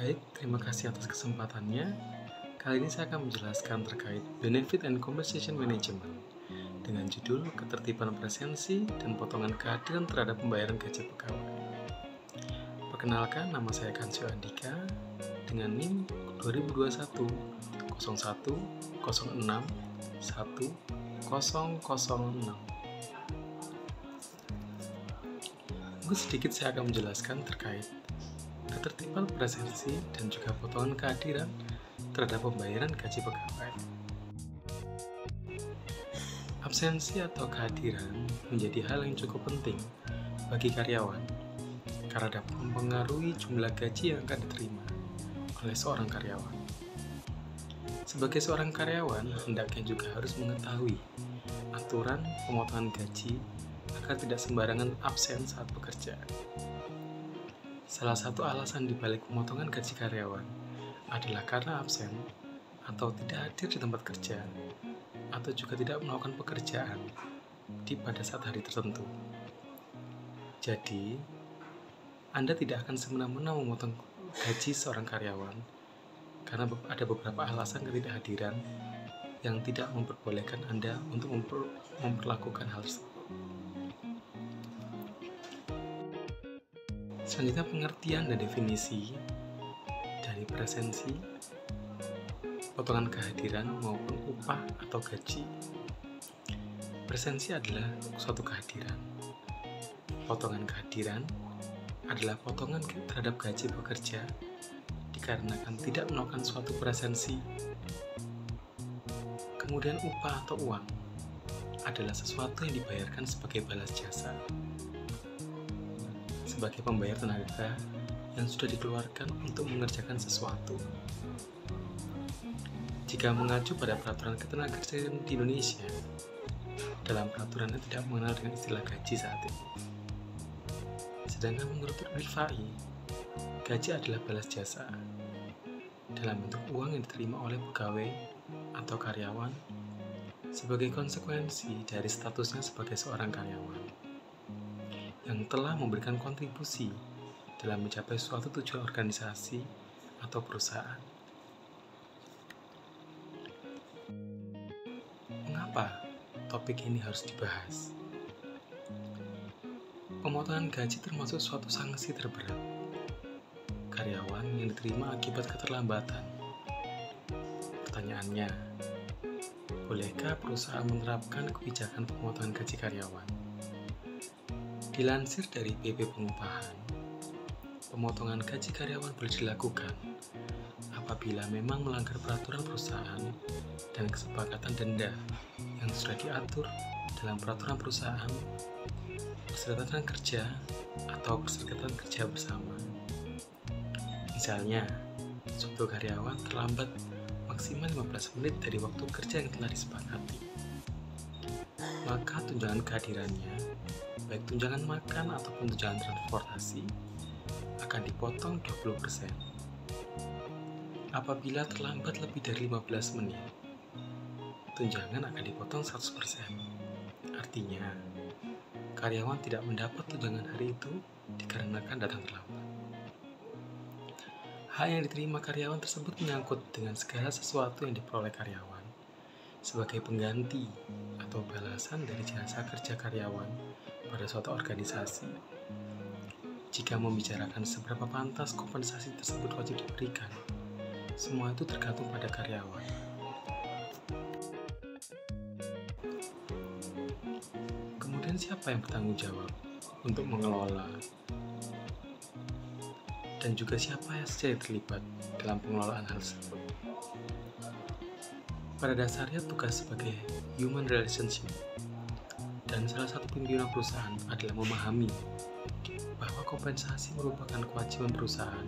Baik, terima kasih atas kesempatannya. Kali ini saya akan menjelaskan terkait Benefit and Compensation Management dengan judul Ketertiban Presensi dan Potongan Kehadiran Terhadap Pembayaran Gaji Pegawai. Perkenalkan, nama saya Kansio Andika dengan NIM 2021 01 06 1006. Mungkin sedikit saya akan menjelaskan terkait ketertiban presensi dan juga potongan kehadiran terhadap pembayaran gaji pegawai. Absensi atau kehadiran menjadi hal yang cukup penting bagi karyawan karena dapat mempengaruhi jumlah gaji yang akan diterima oleh seorang karyawan. Sebagai seorang karyawan, hendaknya juga harus mengetahui aturan pemotongan gaji agar tidak sembarangan absen saat bekerja. Salah satu alasan dibalik pemotongan gaji karyawan adalah karena absen atau tidak hadir di tempat kerja atau juga tidak melakukan pekerjaan pada saat hari tertentu. Jadi, Anda tidak akan semena-mena memotong gaji seorang karyawan karena ada beberapa alasan ketidakhadiran yang tidak memperbolehkan Anda untuk memperlakukan hal tersebut. Selanjutnya, pengertian dan definisi dari presensi, potongan kehadiran maupun upah atau gaji. Presensi adalah suatu kehadiran. Potongan kehadiran adalah potongan terhadap gaji pekerja dikarenakan tidak melakukan suatu presensi. Kemudian upah atau uang adalah sesuatu yang dibayarkan sebagai balas jasa, sebagai pembayar tenaga yang sudah dikeluarkan untuk mengerjakan sesuatu. Jika mengacu pada peraturan ketenagakerjaan di Indonesia, dalam peraturannya tidak mengenal dengan istilah gaji saat ini. Sedangkan menurut Rifai, gaji adalah balas jasa dalam bentuk uang yang diterima oleh pegawai atau karyawan sebagai konsekuensi dari statusnya sebagai seorang karyawan yang telah memberikan kontribusi dalam mencapai suatu tujuan organisasi atau perusahaan. Mengapa topik ini harus dibahas? Pemotongan gaji termasuk suatu sanksi terberat karyawan yang diterima akibat keterlambatan. Pertanyaannya, bolehkah perusahaan menerapkan kebijakan pemotongan gaji karyawan? Dilansir dari PP Pengupahan, pemotongan gaji karyawan boleh dilakukan apabila memang melanggar peraturan perusahaan dan kesepakatan denda yang sudah diatur dalam peraturan perusahaan, perserikatan kerja, atau perserikatan kerja bersama. Misalnya, suatu karyawan terlambat maksimal 15 menit dari waktu kerja yang telah disepakati, maka tunjangan kehadirannya, baik tunjangan makan ataupun tunjangan transportasi, akan dipotong 20%. Apabila terlambat lebih dari 15 menit, tunjangan akan dipotong 100%. Artinya, karyawan tidak mendapat tunjangan hari itu dikarenakan datang terlambat. Hak yang diterima karyawan tersebut menyangkut dengan segala sesuatu yang diperoleh karyawan sebagai pengganti atau balasan dari jasa kerja karyawan pada suatu organisasi. Jika membicarakan seberapa pantas kompensasi tersebut wajib diberikan, semua itu tergantung pada karyawan. Kemudian siapa yang bertanggung jawab untuk mengelola? Dan juga siapa yang secara terlibat dalam pengelolaan hal tersebut? Pada dasarnya tugas sebagai human relationship dan salah satu pimpinan perusahaan adalah memahami bahwa kompensasi merupakan kewajiban perusahaan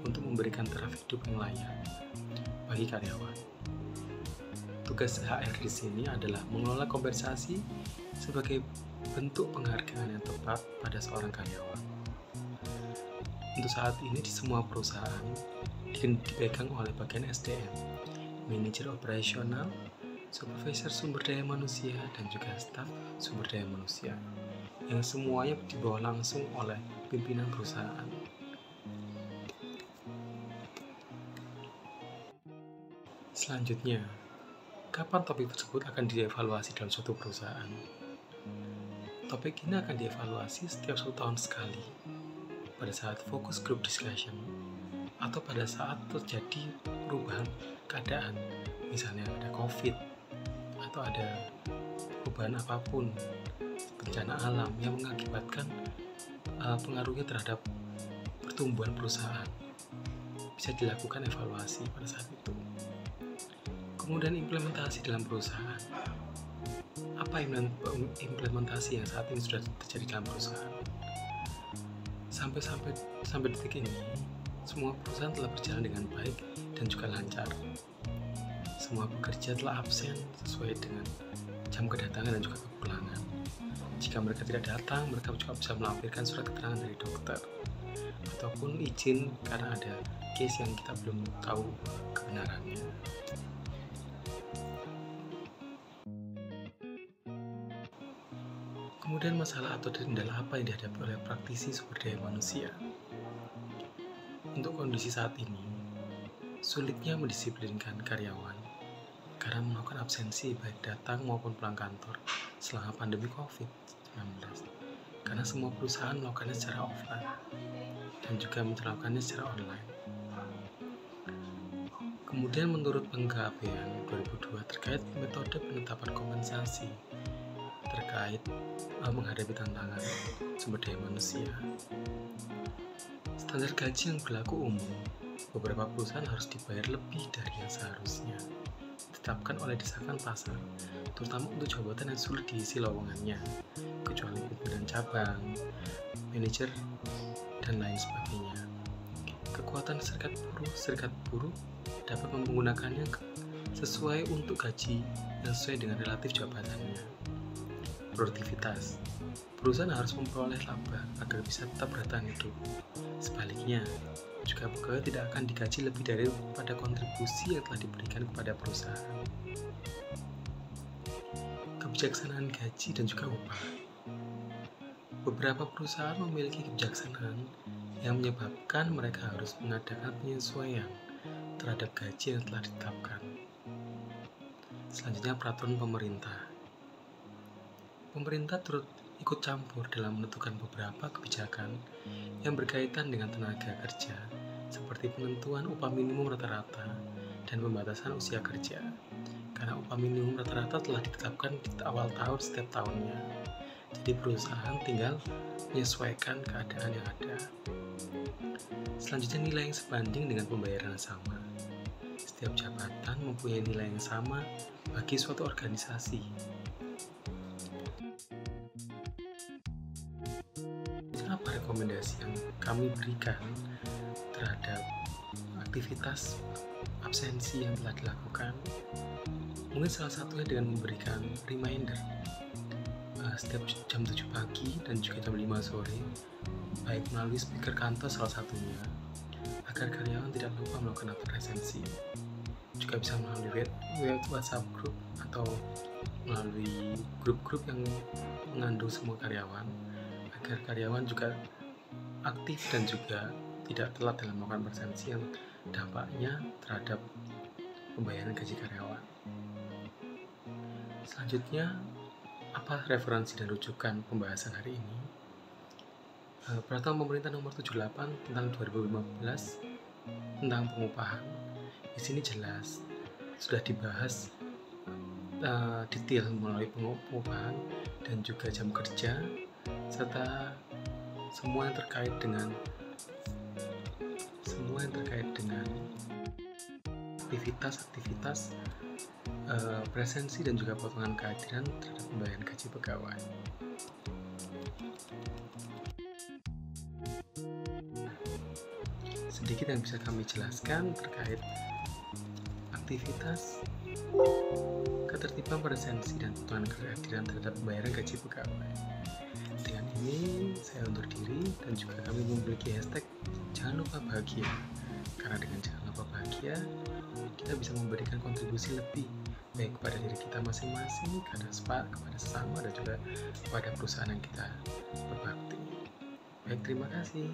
untuk memberikan taraf hidup yang layak bagi karyawan. Tugas HR di sini adalah mengelola kompensasi sebagai bentuk penghargaan yang tepat pada seorang karyawan. Untuk saat ini di semua perusahaan dipegang oleh bagian SDM, manajer operasional, supervisor sumber daya manusia, dan juga staf sumber daya manusia, yang semuanya dibawa langsung oleh pimpinan perusahaan. Selanjutnya, kapan topik tersebut akan dievaluasi dalam suatu perusahaan? Topik ini akan dievaluasi setiap 1 tahun sekali, pada saat focus group discussion, atau pada saat terjadi perubahan keadaan, misalnya ada COVID, atau ada perubahan apapun, bencana alam yang mengakibatkan pengaruhnya terhadap pertumbuhan perusahaan. Bisa dilakukan evaluasi pada saat itu. Kemudian implementasi dalam perusahaan. Apa implementasi yang saat ini sudah terjadi dalam perusahaan? Sampai detik ini, semua perusahaan telah berjalan dengan baik dan juga lancar. Semua pekerja telah absen sesuai dengan jam kedatangan dan juga kepulangan. Jika mereka tidak datang, mereka juga bisa melampirkan surat keterangan dari dokter ataupun izin karena ada case yang kita belum tahu kebenarannya. Kemudian masalah atau kendala apa yang dihadapi oleh praktisi sumber daya manusia? Untuk kondisi saat ini, sulitnya mendisiplinkan karyawan karena melakukan absensi baik datang maupun pulang kantor selama pandemi COVID-19. Karena semua perusahaan melakukannya secara offline dan juga melakukannya secara online. Kemudian menurut Penggabean 2002 terkait metode penetapan kompensasi terkait menghadapi tantangan sumber daya manusia. Standar gaji yang berlaku umum, beberapa perusahaan harus dibayar lebih dari yang seharusnya ditetapkan oleh desakan pasar, terutama untuk jabatan yang sulit diisi lowongannya, kecuali pimpinan cabang, manajer, dan lain sebagainya. Kekuatan serikat buruh dapat menggunakannya sesuai untuk gaji dan sesuai dengan relatif jabatannya. Produktivitas. Perusahaan harus memperoleh laba agar bisa tetap bertahan hidup. Sebaliknya, juga pegawai tidak akan digaji lebih daripada kontribusi yang telah diberikan kepada perusahaan. Kebijaksanaan gaji dan juga upah. Beberapa perusahaan memiliki kebijaksanaan yang menyebabkan mereka harus mengadakan penyesuaian terhadap gaji yang telah ditetapkan. Selanjutnya, peraturan pemerintah. Pemerintah turut ikut campur dalam menentukan beberapa kebijakan yang berkaitan dengan tenaga kerja, seperti penentuan upah minimum rata-rata dan pembatasan usia kerja. Karena upah minimum rata-rata telah ditetapkan di awal tahun setiap tahunnya, jadi perusahaan tinggal menyesuaikan keadaan yang ada. Selanjutnya, nilai yang sebanding dengan pembayaran yang sama. Setiap jabatan mempunyai nilai yang sama bagi suatu organisasi. Apa rekomendasi yang kami berikan terhadap aktivitas absensi yang telah dilakukan? Mungkin salah satunya dengan memberikan reminder setiap jam 7 pagi dan juga jam 5 sore, baik melalui speaker kantor salah satunya, agar karyawan tidak lupa melakukan absensi. Juga bisa melalui WhatsApp group atau melalui grup-grup yang mengandung semua karyawan, agar karyawan juga aktif dan juga tidak telat dalam melakukan absensi yang dampaknya terhadap pembayaran gaji karyawan. Selanjutnya, apa referensi dan rujukan pembahasan hari ini? Peraturan Pemerintah Nomor 78 tentang 2015 tentang pengupahan. Di sini jelas sudah dibahas detail melalui pengupahan dan juga jam kerja, serta semua yang terkait dengan aktivitas presensi dan juga potongan kehadiran terhadap pembayaran gaji pegawai. Sedikit yang bisa kami jelaskan terkait aktivitas, ketertiban presensi dan potongan kehadiran terhadap pembayaran gaji pegawai. Dengan ini saya undur diri dan juga kami memiliki hashtag jangan lupa bahagia, karena dengan jangan lupa bahagia kita bisa memberikan kontribusi lebih baik kepada diri kita masing-masing, kepada sesama dan juga kepada perusahaan yang kita berbakti. Baik, terima kasih.